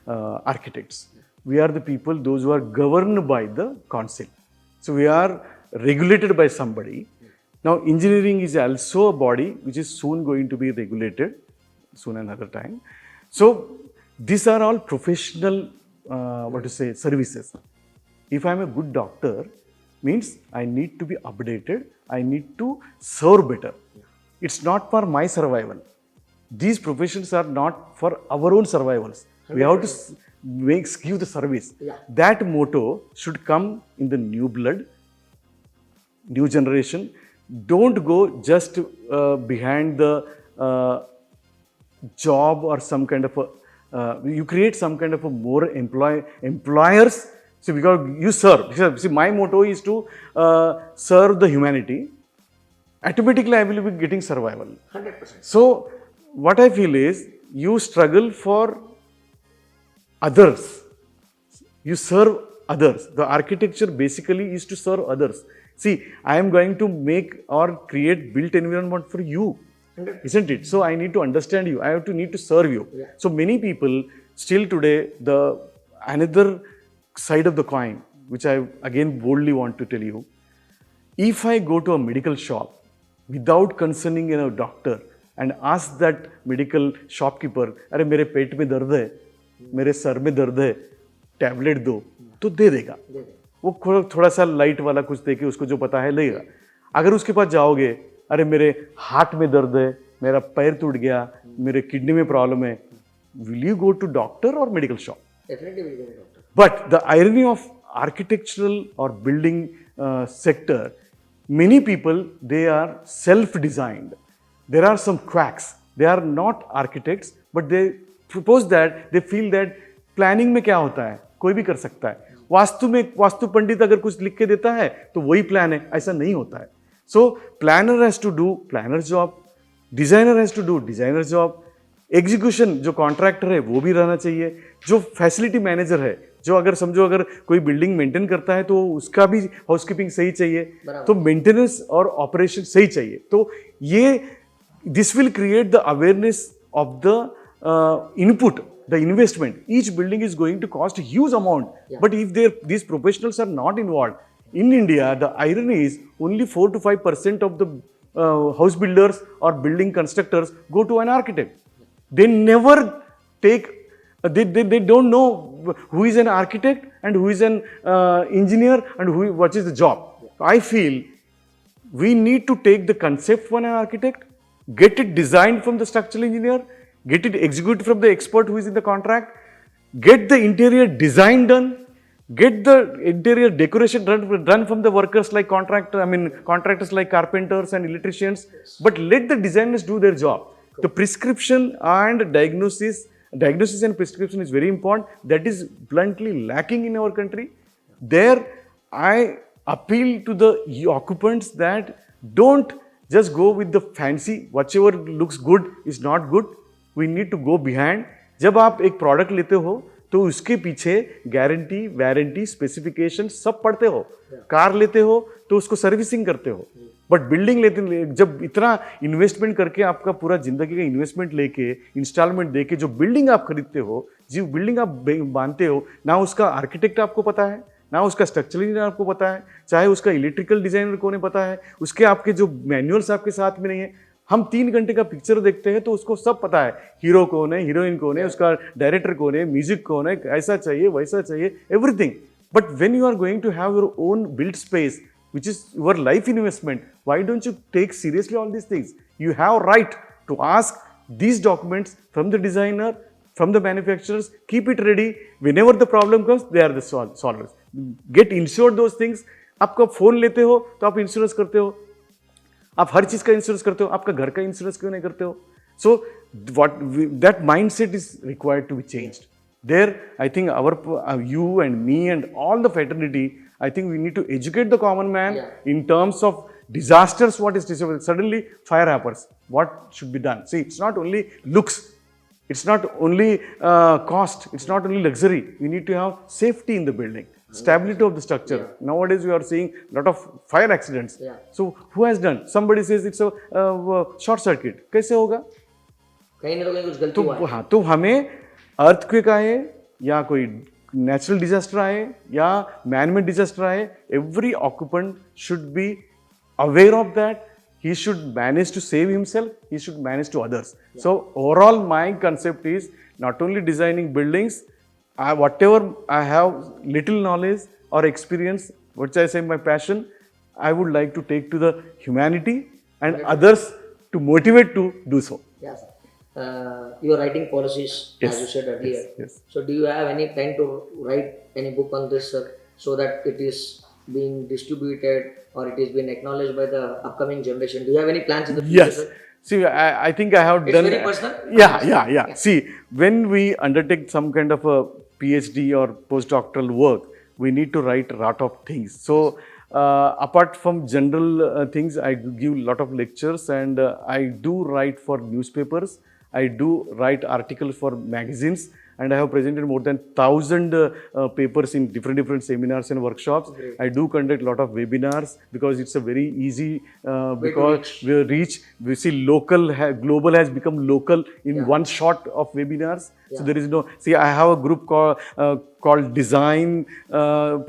architects. We are the people, those who are governed by the council. So we are regulated by somebody. Now, engineering is also a body which is soon going to be regulated, soon another time. So these are all professional, services. If I am a good doctor, means I need to be updated, I need to serve better. It's not for my survival. These professions are not for our own survivals. We have to give the service. That motto should come in the new blood, new generation. Don't go just behind the job or some kind of you create some kind of a more employers. So because you serve. See, my motto is to serve the humanity. Automatically, I will be getting survival. 100%. So what I feel is, you struggle for others. You serve others. The architecture basically is to serve others. See, I am going to make or create built environment for you, 100%. isn't it? So I need to understand you. I need to serve you. So many people still today, another side of the coin, which I again boldly want to tell you, if I go to a medical shop without concerning a doctor and ask that medical shopkeeper, अरे मेरे पेट में दर्द है, मेरे sir में दर्द है, tablet दो, तो दे देगा. वो थोड़ा सा लाइट वाला कुछ देके उसको जो पता है लेगा. अगर उसके पास जाओगे अरे मेरे हार्ट में दर्द है, मेरा पैर टूट गया, मेरे किडनी में प्रॉब्लम है, will you go to doctor or medical shop? Definitely will go to doctor. But the irony of architectural or building sector, many people, they are self-designed. There are some quacks. They are not architects, but they propose that, they feel that planning में क्या होता है, कोई भी कर सकता है. वास्तु में वास्तु पंडित अगर कुछ लिख के देता है तो वही प्लान है, ऐसा नहीं होता है. So planner has to do planner job, designer has to do designer job, execution जो कॉन्ट्रैक्टर है वो भी रहना चाहिए, जो फैसिलिटी मैनेजर है, जो अगर समझो अगर कोई बिल्डिंग मेंटेन करता है तो उसका भी हाउसकीपिंग सही चाहिए, तो मेंटेनेंस और ऑपरेशन सही चाहिए. तो ये this will create the awareness of the input, the investment. Each building is going to cost a huge amount. But if these professionals are not involved, in India, the irony is only 4 to 5% of the house builders or building constructors go to an architect. They never take, they don't know who is an architect and who is an engineer and what is the job. I feel we need to take the concept from an architect, get it designed from the structural engineer, get it executed from the expert who is in the contract, get the interior design done, get the interior decoration done from the workers like contractors like carpenters and electricians, but let the designers do their job. The prescription and diagnosis and prescription is very important. That is bluntly lacking in our country. There, I appeal to the occupants that don't just go with the fancy, whichever looks good is not good. We need to go behind. जब आप एक product लेते हो तो उसके पीछे guarantee, warranty, specification सब पढ़ते हो. कार लेते हो तो उसको सर्विसिंग करते हो. बट बिल्डिंग लेते जब इतना इन्वेस्टमेंट करके आपका पूरा जिंदगी का इन्वेस्टमेंट लेके इंस्टॉलमेंट देके जो बिल्डिंग आप खरीदते हो, जो बिल्डिंग आप बांधते हो, ना उसका आर्किटेक्ट आपको पता है, ना उसका स्ट्रक्चरल इंजीनियर आपको पता है, चाहे उसका इलेक्ट्रिकल डिजाइनर को नहीं पता है, उसके आपके जो मैनुअल्स आपके साथ में नहीं है. हम 3 घंटे का पिक्चर देखते हैं तो उसको सब पता है, हीरो कौन है, हीरोइन कौन है, उसका डायरेक्टर कौन है, म्यूजिक कौन है, ऐसा चाहिए वैसा चाहिए, everything. But when you are going to have your own build space which is your life investment, why don't you take seriously all these things? You have right to ask these documents from the designer, from the manufacturers, keep it ready. Whenever the problem comes, they are the solvers. Get insured those things. आपका phone लेते हो तो आप insurance करते हो, आप हर चीज का इंश्योरेंस करते हो, आपका घर का इंश्योरेंस क्यों नहीं करते हो? So that mindset is required to be changed. There, I think you and me and all the fraternity, I think we need to educate the common man in terms of disasters. What is disaster? Suddenly fire happens. What should be done? See, it's not only looks, it's not only cost, it's not only luxury. We need to have safety in the building, stability of the structure. Nowadays, we are seeing a lot of fire accidents. So, who has done? Somebody says it's a short circuit. कैसे होगा? कहीं ना कहीं कुछ गलती हुआ है. हाँ, तो हमें अर्थक्वेक आए या कोई natural disaster आए या man-made disaster आए, every occupant should be aware of that. He should manage to save himself, he should manage to others. So overall my concept is not only designing buildings, whatever I have little knowledge or experience, which I say my passion, I would like to take to the humanity and others to motivate to do so. Yeah, sir. You are writing policies, as you said earlier. Yes. So, do you have any plan to write any book on this, sir, so that it is being distributed or it is being acknowledged by the upcoming generation? Do you have any plans in the future, Yes. sir? See, I think I have done. It's very personal. Yeah. See, when we undertake some kind of a PhD or postdoctoral work, we need to write a lot of things. So, apart from general things, I give a lot of lectures and I do write for newspapers. I do write articles for magazines, and I have presented more than 1,000 papers in different seminars and workshops. Great. I do conduct a lot of webinars because it's a very easy because we see global has become local in one shot of webinars. So there is no, see, I have a group called Design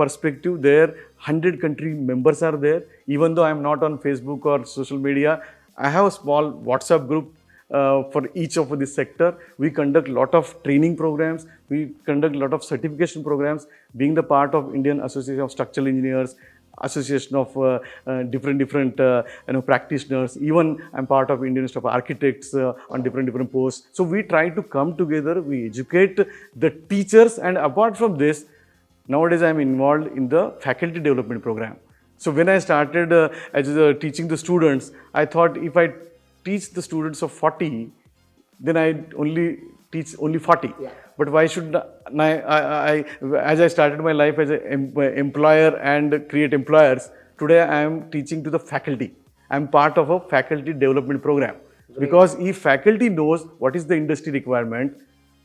Perspective. There 100 country members are there. Even though I am not on Facebook or social media, I have a small WhatsApp group for each of this sector. We conduct a lot of training programs. We conduct a lot of certification programs. Being the part of Indian Association of Structural Engineers, association of different practitioners. Even I'm part of Indian Institute of Architects on different posts. So we try to come together, we educate the teachers, and apart from this, nowadays I'm involved in the faculty development program. So when I started as teaching the students, I thought if I teach the students of 40, then I only teach only 40. Yeah. But why should as I started my life as an employer and create employers, today I am teaching to the faculty. I am part of a faculty development program. Because if faculty knows what is the industry requirement,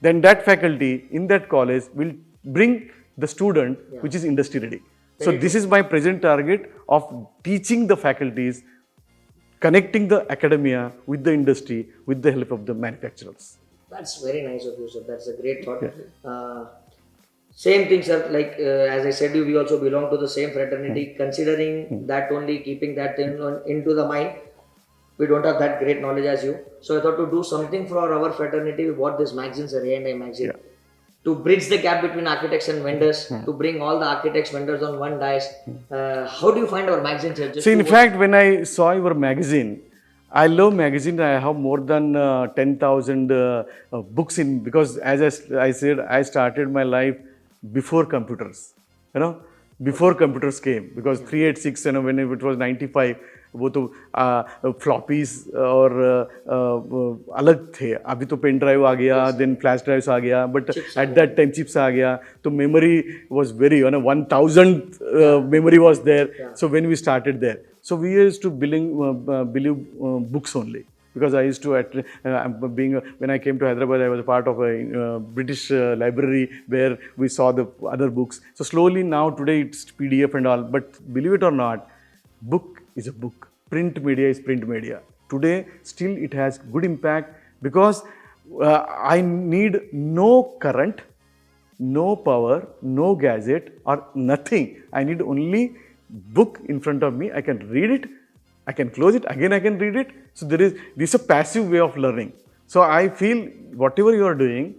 then that faculty in that college will bring the student which is industry ready. So this is my present target of teaching the faculties, connecting the academia with the industry with the help of the manufacturers. That's very nice of you, sir. That's a great thought. Same thing, sir. Like as I said, we also belong to the same fraternity. Considering that only, keeping that into the mind, we don't have that great knowledge as you. So I thought to do something for our fraternity. We bought this magazine, sir, A&I magazine, to bridge the gap between architects and vendors, to bring all the architects, vendors on one dice. How do you find our magazine, sir? See, in fact, when I saw your magazine, I love magazine. I have more than 10,000 books in, because as I said, I started my life before computers, before computers came, because 386, when it was 95, वो तो floppies और अलग थे. अभी तो pen drive आ गया, then flash drives आ गया, but at that time chips आ गया, तो memory was very 1000 memory was there. So when we started there, so we used to believe books only, because I used to when I came to Hyderabad, I was a part of a British library where we saw the other books. So slowly now today it's PDF and all, but believe it or not, book is a book. Print media is print media. Today, still it has good impact, because I need no current, no power, no gadget or nothing. I need only book in front of me. I can read it. I can close it. Again, I can read it. So this is a passive way of learning. So I feel whatever you are doing,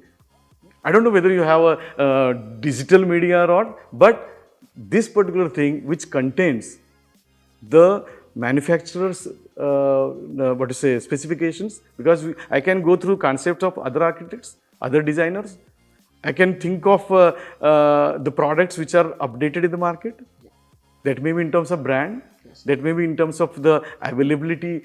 I don't know whether you have a digital media or not, but this particular thing which contains the manufacturer's specifications, because I can go through concepts of other architects, other designers. I can think of the products which are updated in the market. That may be in terms of brand, that may be in terms of the availability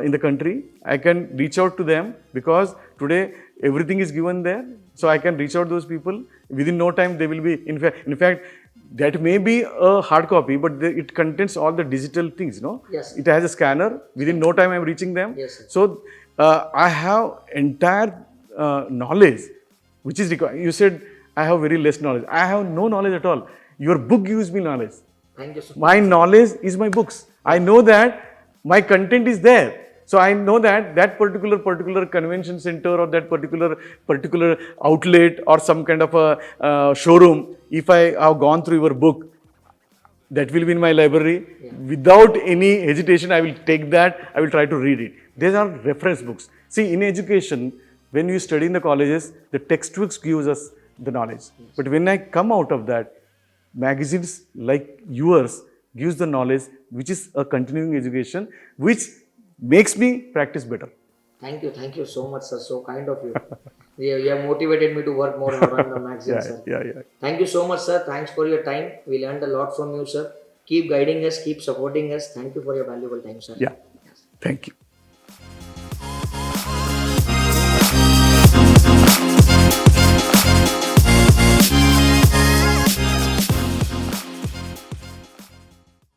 in the country. I can reach out to them, because today everything is given there. So I can reach out to those people. Within no time they will be, in fact, that may be a hard copy, but it contains all the digital things, Yes. It has a scanner. Within no time I am reaching them. Yes, sir. So I have entire knowledge which is required. You said I have very less knowledge. I have no knowledge at all. Your book gives me knowledge. Thank you so much. My knowledge is my books. I know that my content is there. So I know that particular convention center or that particular outlet or some kind of a showroom, if I have gone through your book, that will be in my library. Without any hesitation, I will take that. I will try to read it. These are reference books. See, in education, when you study in the colleges, the textbooks gives us the knowledge. But when I come out of that, magazines like yours gives the knowledge, which is a continuing education, which makes me practice better. Thank you so much, sir. So kind of you. You have motivated me to work more on the magazine, sir. Yeah. Thank you so much, sir. Thanks for your time. We learned a lot from you, sir. Keep guiding us, keep supporting us. Thank you for your valuable time, sir. Yeah. Thank you.